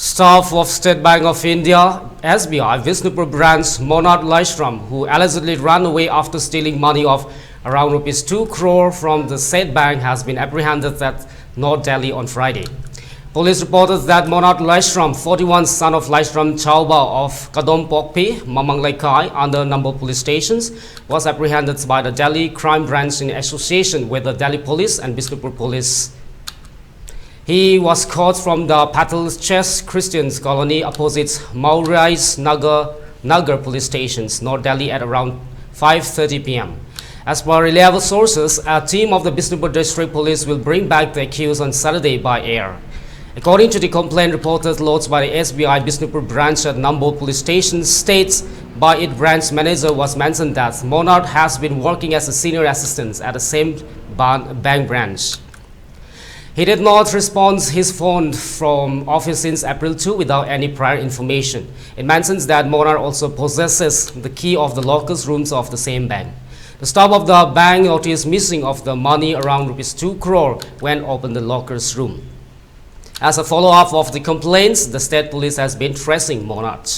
Staff of State Bank of India SBI Bishnupur branch Monad Laishram, who allegedly ran away after stealing money of around Rs.2 crore from the State Bank, has been apprehended at North Delhi on Friday. Police reported that Monad Laishram, 41, son of Laishram Chauba of Kadom Pokpi, Mamang Laikai, under number police stations, was apprehended by the Delhi Crime Branch in association with the Delhi Police and Bishnupur Police. He was caught from the Patel Chess Christians colony opposite Maurais Nagar police stations, North Delhi, at around 5:30 p.m. As per reliable sources, a team of the Bishnupur District Police will bring back the accused on Saturday by air. According to the complaint reported lodged by the SBI Bishnupur branch at Nambo police station, states by its branch manager was mentioned that Monad has been working as a senior assistant at the same bank branch. He did not respond his phone from office since April 2 without any prior information. It mentions that Monad also possesses the key of the lockers rooms of the same bank. The staff of the bank noticed missing of the money around Rs.2 crore when opened the lockers room. As a follow-up of the complaints, the state police has been tracing Monad.